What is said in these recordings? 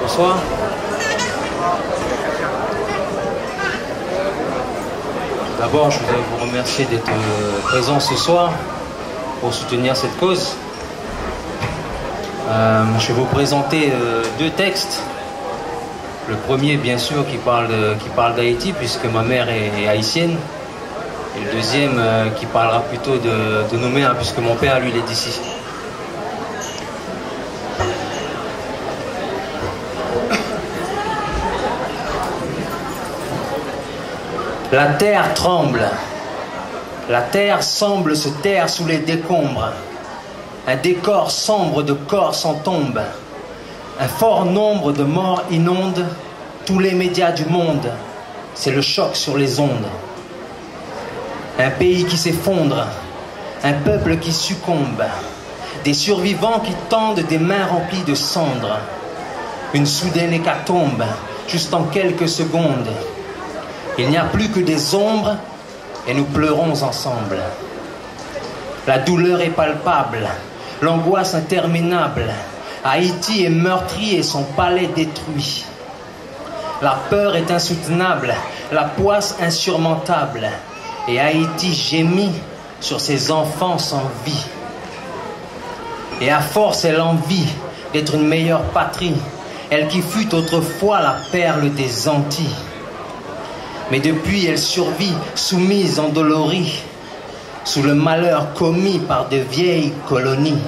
Bonsoir. D'abord, je voudrais vous remercier d'être présent ce soir pour soutenir cette cause. Je vais vous présenter deux textes. Le premier, bien sûr, qui parle d'Haïti, puisque ma mère est haïtienne. Et le deuxième, qui parlera plutôt de nos mères, puisque mon père, lui, il est d'ici. La terre tremble. La terre semble se taire sous les décombres. Un décor sombre de corps s'en tombe. Un fort nombre de morts inonde tous les médias du monde. C'est le choc sur les ondes. Un pays qui s'effondre. Un peuple qui succombe. Des survivants qui tendent des mains remplies de cendres. Une soudaine hécatombe, juste en quelques secondes. Il n'y a plus que des ombres et nous pleurons ensemble. La douleur est palpable, l'angoisse interminable. Haïti est meurtri et son palais détruit. La peur est insoutenable, la poisse insurmontable. Et Haïti gémit sur ses enfants sans vie. Et à force, elle envie d'être une meilleure patrie, elle qui fut autrefois la perle des Antilles. Mais depuis, elle survit, soumise, endolorie, sous le malheur commis par de vieilles colonies.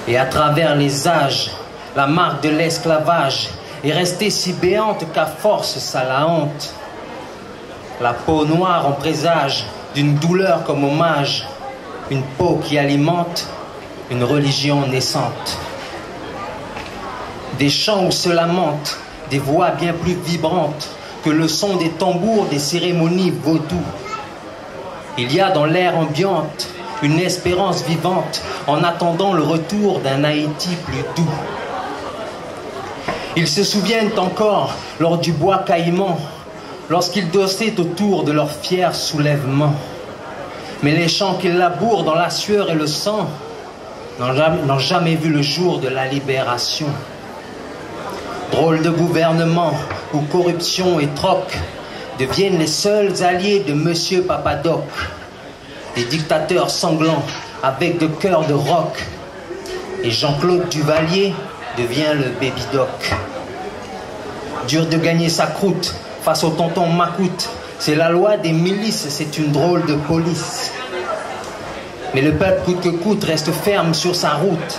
Et à travers les âges, la marque de l'esclavage est restée si béante qu'à force, ça la hante. La peau noire en présage d'une douleur comme hommage, une peau qui alimente une religion naissante. Des chants où se lamentent, des voix bien plus vibrantes que le son des tambours des cérémonies vaudou. Il y a dans l'air ambiante une espérance vivante en attendant le retour d'un Haïti plus doux. Ils se souviennent encore lors du bois caïman, lorsqu'ils dansaient autour de leur fier soulèvement. Mais les chants qu'ils labourent dans la sueur et le sang n'ont jamais vu le jour de la libération. Drôle de gouvernement où corruption et troc deviennent les seuls alliés de Monsieur Papadoc. Des dictateurs sanglants avec de cœurs de roc. Et Jean-Claude Duvalier devient le baby-doc. Dur de gagner sa croûte face au tonton Macoute. C'est la loi des milices, c'est une drôle de police. Mais le peuple coûte que coûte reste ferme sur sa route.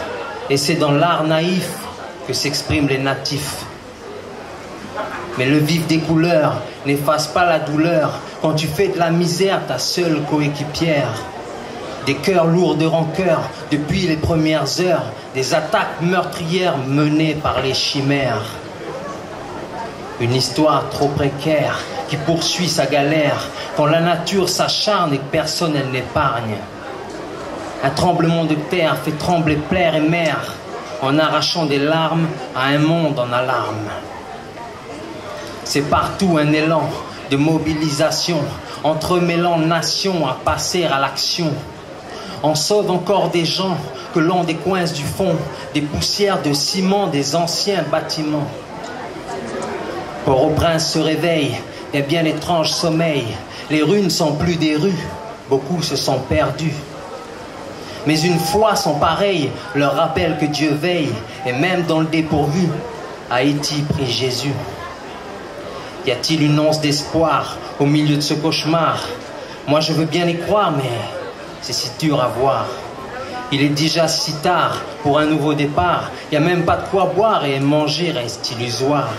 Et c'est dans l'art naïf que s'expriment les natifs. Mais le vif des couleurs n'efface pas la douleur quand tu fais de la misère ta seule coéquipière. Des cœurs lourds de rancœur depuis les premières heures, des attaques meurtrières menées par les chimères. Une histoire trop précaire qui poursuit sa galère quand la nature s'acharne et que personne elle n'épargne. Un tremblement de terre fait trembler père et mère en arrachant des larmes à un monde en alarme. C'est partout un élan de mobilisation, entremêlant nations à passer à l'action. On sauve encore des gens que l'on décoince du fond, des poussières de ciment des anciens bâtiments. Port-au-Prince se réveille d'un bien étrange sommeil. Les rues ne sont plus des rues, beaucoup se sont perdus. Mais une foi sans pareille leur rappelle que Dieu veille, et même dans le dépourvu, Haïti prie Jésus. Y a-t-il une once d'espoir au milieu de ce cauchemar? Moi je veux bien y croire, mais c'est si dur à voir. Il est déjà si tard pour un nouveau départ. Y a même pas de quoi boire et manger reste illusoire.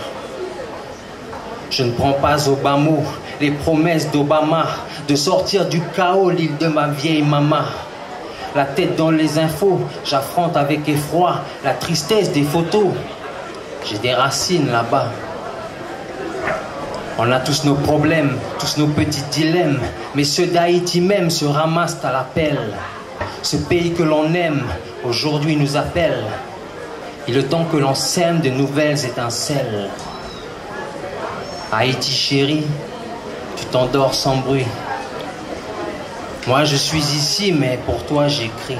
Je ne prends pas au bas mot les promesses d'Obama de sortir du chaos l'île de ma vieille maman. La tête dans les infos, j'affronte avec effroi la tristesse des photos. J'ai des racines là-bas. On a tous nos problèmes, tous nos petits dilemmes, mais ceux d'Haïti même se ramassent à l'appel. Ce pays que l'on aime, aujourd'hui nous appelle. Il est temps que l'on sème de nouvelles étincelles. Haïti chérie, tu t'endors sans bruit. Moi je suis ici, mais pour toi j'écris.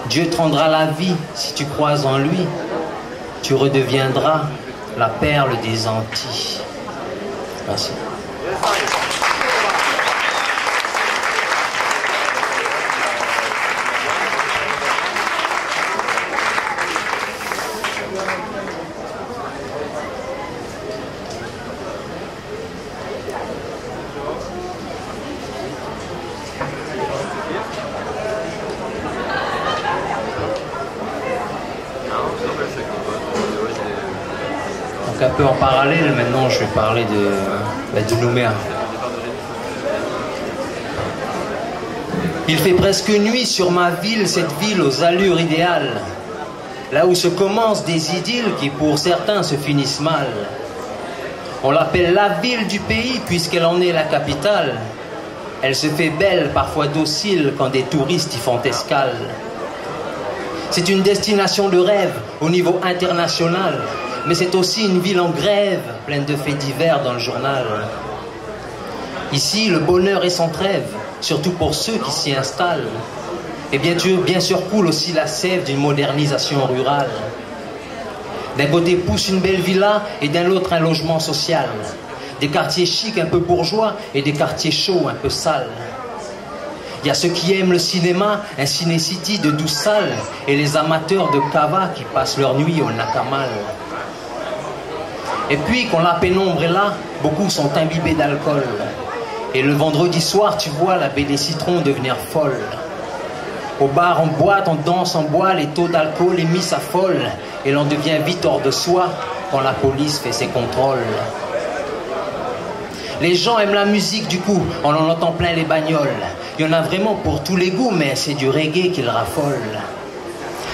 Dieu te rendra la vie si tu crois en lui. tu redeviendras la perle des Antilles. Merci. Un peu en parallèle, maintenant je vais parler de Nouméa. Il fait presque nuit sur ma ville, cette ville aux allures idéales, là où se commencent des idylles qui pour certains se finissent mal. On l'appelle la ville du pays puisqu'elle en est la capitale. Elle se fait belle, parfois docile, quand des touristes y font escale. C'est une destination de rêve au niveau international. Mais c'est aussi une ville en grève, pleine de faits divers dans le journal. Ici, le bonheur est sans trêve, surtout pour ceux qui s'y installent. Et bien sûr coule aussi la sève d'une modernisation rurale. D'un côté pousse une belle villa et d'un autre un logement social. Des quartiers chics un peu bourgeois et des quartiers chauds un peu sales. Il y a ceux qui aiment le cinéma, un ciné-city de douze salles, et les amateurs de cava qui passent leur nuit au Nakamal. Et puis, quand la pénombre est là, beaucoup sont imbibés d'alcool. Et le vendredi soir, tu vois la baie des citrons devenir folle. Au bar, en boîte, on danse, on boit, les taux d'alcool émis s'affolent. Et l'on devient vite hors de soi quand la police fait ses contrôles. Les gens aiment la musique du coup, on en entend plein les bagnoles. Il y en a vraiment pour tous les goûts, mais c'est du reggae qu'ils raffolent.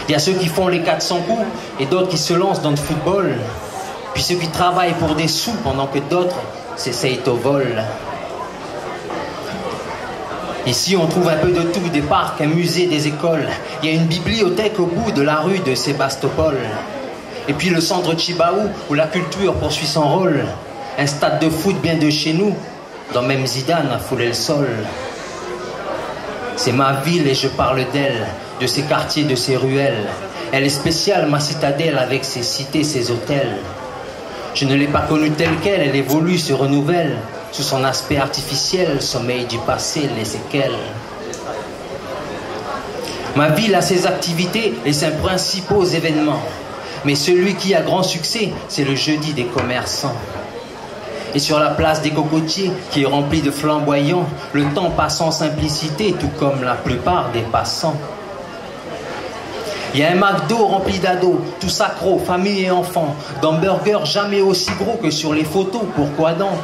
Il y a ceux qui font les 400 coups et d'autres qui se lancent dans le football. Puis ceux qui travaillent pour des sous pendant que d'autres s'essayent au vol. Ici on trouve un peu de tout, des parcs, un musée, des écoles. Il y a une bibliothèque au bout de la rue de Sébastopol. Et puis le centre Chibaou où la culture poursuit son rôle. Un stade de foot bien de chez nous, dont même Zidane a foulé le sol. C'est ma ville et je parle d'elle, de ses quartiers, de ses ruelles. Elle est spéciale, ma citadelle, avec ses cités, ses hôtels. Je ne l'ai pas connue telle qu'elle, elle évolue, se renouvelle. Sous son aspect artificiel, sommeil du passé, les séquelles. Ma ville a ses activités et ses principaux événements. Mais celui qui a grand succès, c'est le jeudi des commerçants. Et sur la place des cocotiers, qui est remplie de flamboyants, le temps passe en simplicité, tout comme la plupart des passants. Il y a un McDo rempli d'ados, tous accros, famille et enfants, d'hamburgers jamais aussi gros que sur les photos, pourquoi donc?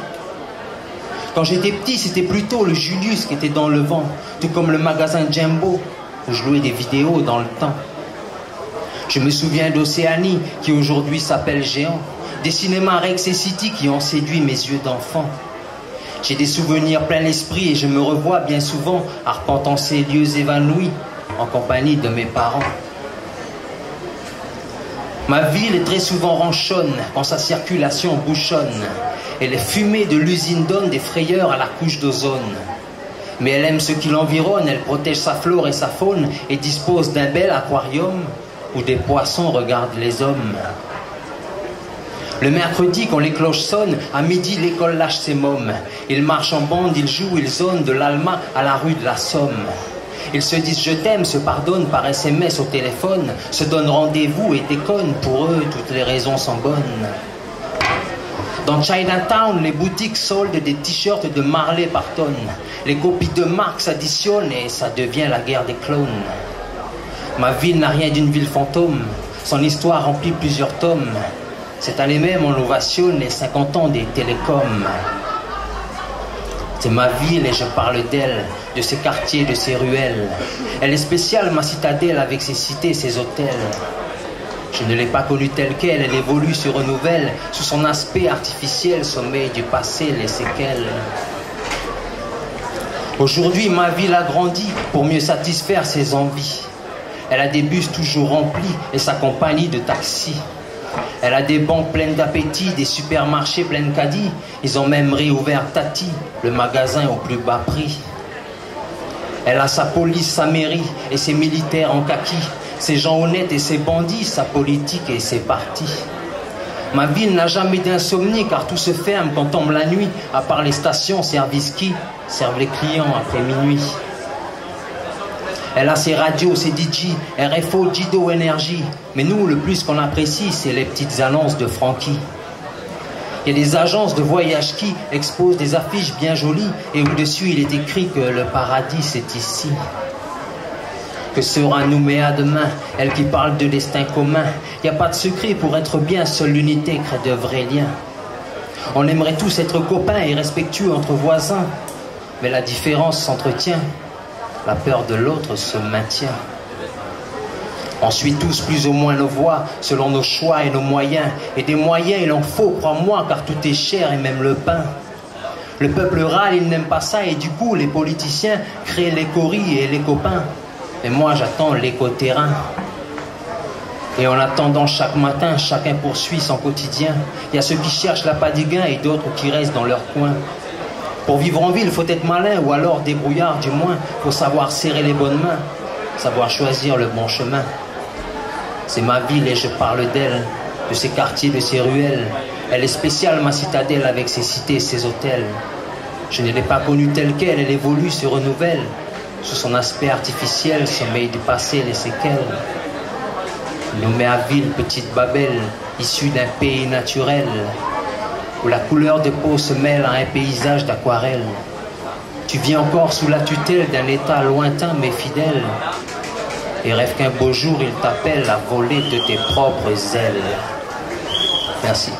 Quand j'étais petit, c'était plutôt le Julius qui était dans le vent, tout comme le magasin Jumbo, où je louais des vidéos dans le temps. Je me souviens d'Océanie, qui aujourd'hui s'appelle Géant, des cinémas Rex et City qui ont séduit mes yeux d'enfant. J'ai des souvenirs plein l'esprit et je me revois bien souvent arpentant ces lieux évanouis en compagnie de mes parents. Ma ville est très souvent ronchonne quand sa circulation bouchonne et les fumées de l'usine donnent des frayeurs à la couche d'ozone. Mais elle aime ce qui l'environne, elle protège sa flore et sa faune et dispose d'un bel aquarium où des poissons regardent les hommes. Le mercredi, quand les cloches sonnent, à midi, l'école lâche ses mômes. Ils marchent en bande, ils jouent, ils zonent de l'Alma à la rue de la Somme. Ils se disent je t'aime, se pardonnent par SMS au téléphone, se donnent rendez-vous et déconnent. Pour eux, toutes les raisons sont bonnes. Dans Chinatown, les boutiques soldent des t-shirts de Marley par tonnes. Les copies de marque s'additionnent et ça devient la guerre des clones. Ma ville n'a rien d'une ville fantôme, son histoire remplit plusieurs tomes. Cette année même, on ovationne les 50 ans des télécoms. C'est ma ville et je parle d'elle, de ses quartiers, de ses ruelles. Elle est spéciale, ma citadelle, avec ses cités, ses hôtels. Je ne l'ai pas connue telle qu'elle, elle évolue, se renouvelle. Sous son aspect artificiel, sommeil du passé, les séquelles. Aujourd'hui, ma ville a grandi pour mieux satisfaire ses envies. Elle a des bus toujours remplis et sa compagnie de taxis. Elle a des banques pleines d'appétit, des supermarchés pleins de caddies. Ils ont même réouvert Tati, le magasin au plus bas prix. Elle a sa police, sa mairie et ses militaires en kaki. Ses gens honnêtes et ses bandits, sa politique et ses partis. Ma ville n'a jamais d'insomnie car tout se ferme quand tombe la nuit. À part les stations, service qui servent les clients après minuit. Elle a ses radios, ses DJ, RFO, Jido, Énergie. Mais nous, le plus qu'on apprécie, c'est les petites annonces de Francky. Il y a des agences de voyage qui exposent des affiches bien jolies et au-dessus il est écrit que le paradis c'est ici. Que sera Nouméa demain, elle qui parle de destin commun. Il n'y a pas de secret pour être bien, seule l'unité crée de vrais liens. On aimerait tous être copains et respectueux entre voisins, mais la différence s'entretient, la peur de l'autre se maintient. On suit tous plus ou moins nos voies, selon nos choix et nos moyens. Et des moyens il en faut, crois-moi, car tout est cher et même le pain. Le peuple râle, il n'aime pas ça et du coup les politiciens créent les coris et les copains. Et moi j'attends l'éco-terrain. Et en attendant chaque matin, chacun poursuit son quotidien. Il y a ceux qui cherchent la gain et d'autres qui restent dans leur coin. Pour vivre en ville, faut être malin ou alors débrouillard du moins. Faut savoir serrer les bonnes mains, savoir choisir le bon chemin. C'est ma ville et je parle d'elle, de ses quartiers, de ses ruelles. Elle est spéciale, ma citadelle, avec ses cités et ses hôtels. Je ne l'ai pas connue telle qu'elle, elle évolue, se renouvelle. Sous son aspect artificiel, sommeil du passé, les séquelles. Nouméa-ville, petite Babel, issue d'un pays naturel, où la couleur de peau se mêle à un paysage d'aquarelle. Tu vis encore sous la tutelle d'un état lointain mais fidèle, et rêve qu'un beau jour il t'appelle à voler de tes propres ailes. Merci.